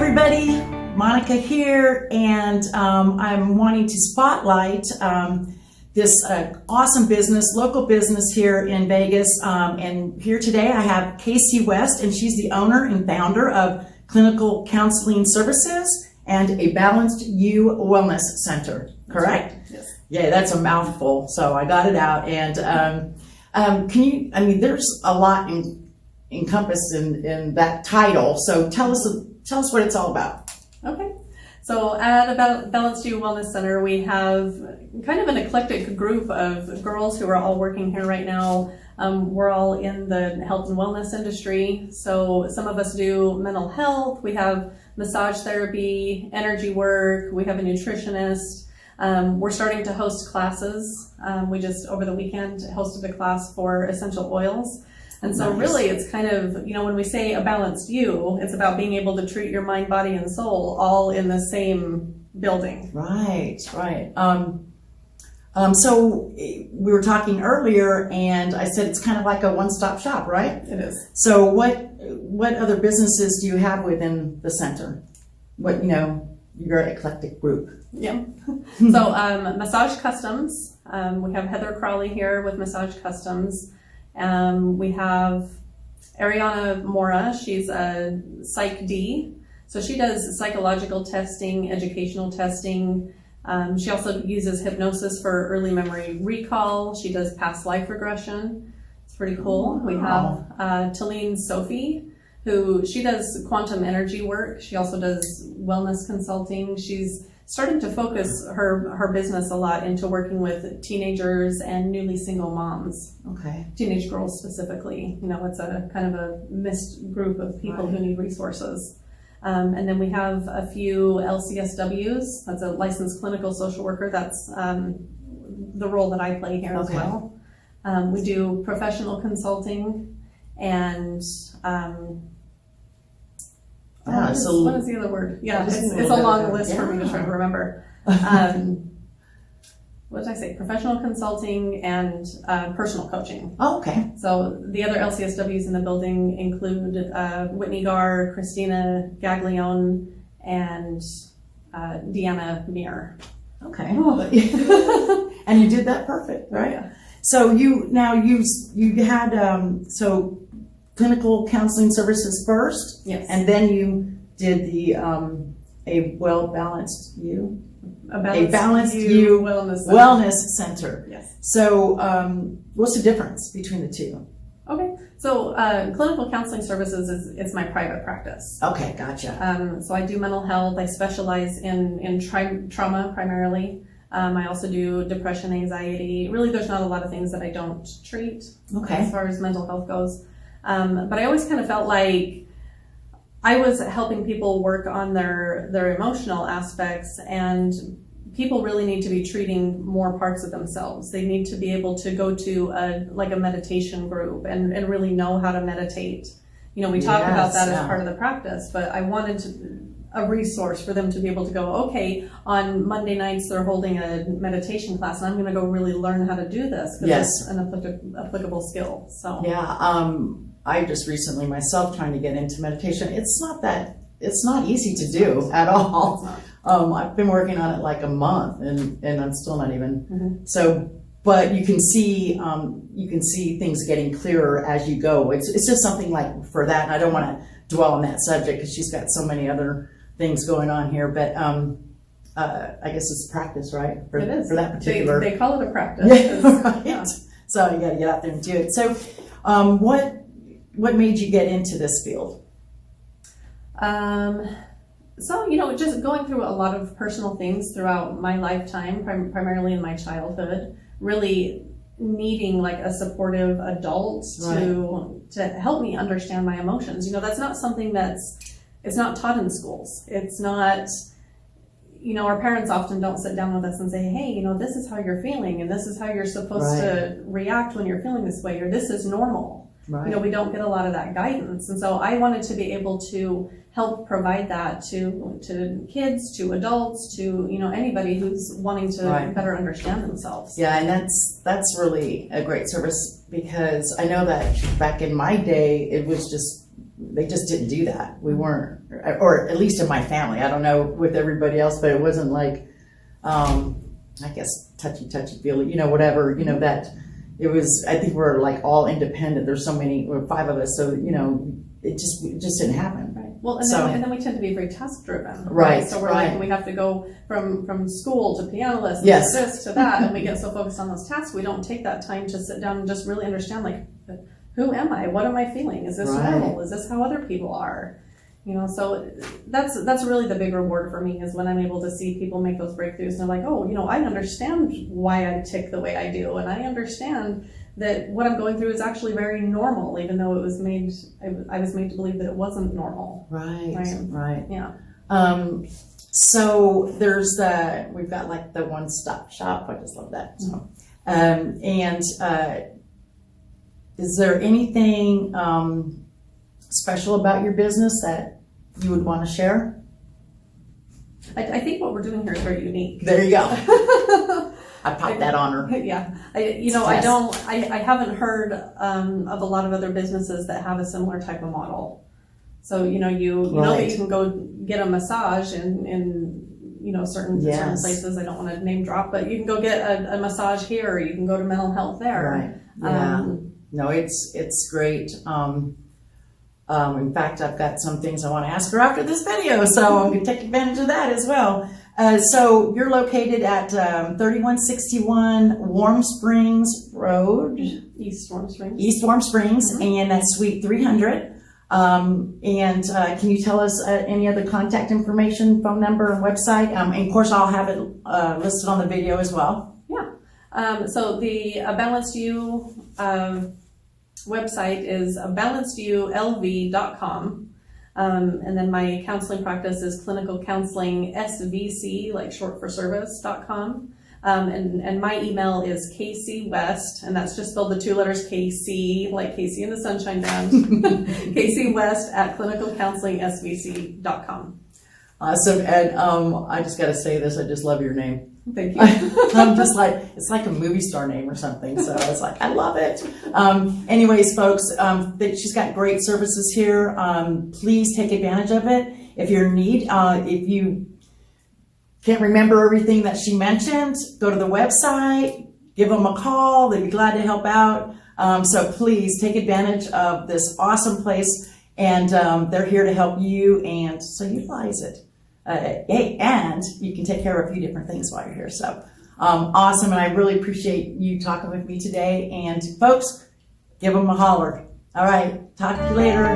everybody, Monica here, and I'm wanting to spotlight this awesome business, local business here in Vegas. And here today I have Casey West, and she's the owner and founder of Clinical Counseling Services and a Balanced You Wellness Center, correct? Right. Yes. Yeah, that's a mouthful, so I got it out. And there's a lot encompassed in that title, so tell us what it's all about. Okay. So at a Balanced You Wellness Center, we have kind of an eclectic group of girls who are all working here right now. We're all in the health and wellness industry. So some of us do mental health. We have massage therapy, energy work. We have a nutritionist. We're starting to host classes. We just, over the weekend, hosted a class for essential oils. And so Nice. really it's kind of, when we say a balanced you, it's about being able to treat your mind, body, and soul all in the same building. Right. So we were talking earlier, and I said it's kind of like a one-stop shop, right? It is. So what other businesses do you have within the center? What, your eclectic group? Yeah. So Massage Customs. We have Heather Crawley here with Massage Customs. We have Ariana Mora. She's a Psych D. So she does psychological testing, educational testing. She also uses hypnosis for early memory recall. She does past life regression. It's pretty cool. Wow. We have Talene Sophie, who she does quantum energy work. She also does wellness consulting. She's starting to focus her business a lot into working with teenagers and newly single moms. Okay. Teenage girls specifically. It's a kind of a mixed group of people Right. who need resources. And then we have a few LCSWs. That's a licensed clinical social worker. That's the role that I play here as Okay. well. We do professional consulting and what is the other word? Yeah, it's a long list for me to try to remember. What did I say? Professional consulting and personal coaching. Oh, okay. So the other LCSWs in the building include Whitney Garr, Christina Gaglione, and Deanna Meir. Okay. And you did that perfect, right? Yeah. So you had clinical counseling services first, Yes. and then you did the a balanced you wellness center. Yes. So what's the difference between the two? Okay. So clinical counseling services is my private practice. Okay, gotcha. So I do mental health. I specialize in trauma primarily. I also do depression, anxiety. Really, there's not a lot of things that I don't treat as far as mental health goes. But I always kind of felt like I was helping people work on their emotional aspects, and people really need to be treating more parts of themselves. They need to be able to go to a meditation group and really know how to meditate. We talk about that as part of the practice, but I wanted a resource for them to be able to go, okay, on Monday nights they're holding a meditation class, and I'm going to go really learn how to do this because it's an applicable skill. So I just recently myself trying to get into meditation. It's not easy to do at all. I've been working on it like a month, and I'm still not even so. But you can see things getting clearer as you go. It's just something like for that, and I don't want to dwell on that subject because she's got so many other things going on here. But I guess it's practice, right? It is. For that particular. They call it a practice. Yeah, right. Yeah. So you got to get out there and do it. So what made you get into this field? Just going through a lot of personal things throughout my lifetime, primarily in my childhood, really needing like a supportive adult to help me understand my emotions. That's not something it's not taught in schools. It's not, our parents often don't sit down with us and say, hey, this is how you're feeling, and this is how you're supposed to react when you're feeling this way, or this is normal. Right. We don't get a lot of that guidance. And so I wanted to be able to help provide that to kids, to adults, to, anybody who's wanting to better understand themselves. Yeah, and that's really a great service, because I know that back in my day, it was just they just didn't do that. We weren't, or at least in my family. I don't know with everybody else, but it wasn't like, I guess touchy feely, whatever, that it was. I think we're like all independent. There's so many, we're 5 of us, so it just didn't happen. Right. Well, and then we tend to be very task driven. Right. So we're like, we have to go from school to piano lessons, Yes. to this to that, and we get so focused on those tasks, we don't take that time to sit down and just really understand, like, who am I? What am I feeling? Is this Right. normal? Is this how other people are? So that's really the big reward for me, is when I'm able to see people make those breakthroughs and they're like, oh, I understand why I tick the way I do, and I understand that what I'm going through is actually very normal, even though I was made to believe that it wasn't normal. Right. Yeah. So we've got like the one-stop shop. I just love that. So, is there anything special about your business that you would want to share? I think what we're doing here is very unique. There you go. I popped that on her. Yeah. I haven't heard of a lot of other businesses that have a similar type of model. So, you know that you can go get a massage in certain places. I don't want to name drop, but you can go get a massage here, or you can go to mental health there. Right. Yeah. No, it's great. In fact, I've got some things I want to ask her after this video, so I'm going to take advantage of that as well. So you're located at 3161 Warm Springs Road. East Warm Springs. East Warm Springs, and that's Suite 300. Can you tell us any other contact information, phone number, and website? And of course, I'll have it listed on the video as well. Yeah. So the Balanced You website is balancedyoulv.com. And then my counseling practice is clinical counseling SVC, like short for service.com. And my email is KCWest, and that's just spelled the 2 letters KC, like Casey and the Sunshine Band, KCWest at clinicalcounselingsvc.com. Awesome. And I just got to say this, I just love your name. Thank you. I'm just like, it's like a movie star name or something. So it's like, I love it. Anyways, folks, she's got great services here. Please take advantage of it. If you're in need, if you can't remember everything that she mentioned, go to the website, give them a call. They'd be glad to help out. So please take advantage of this awesome place, and they're here to help you, and so utilize it. And you can take care of a few different things while you're here. So awesome, and I really appreciate you talking with me today. And folks, give them a holler. All right, talk to you later.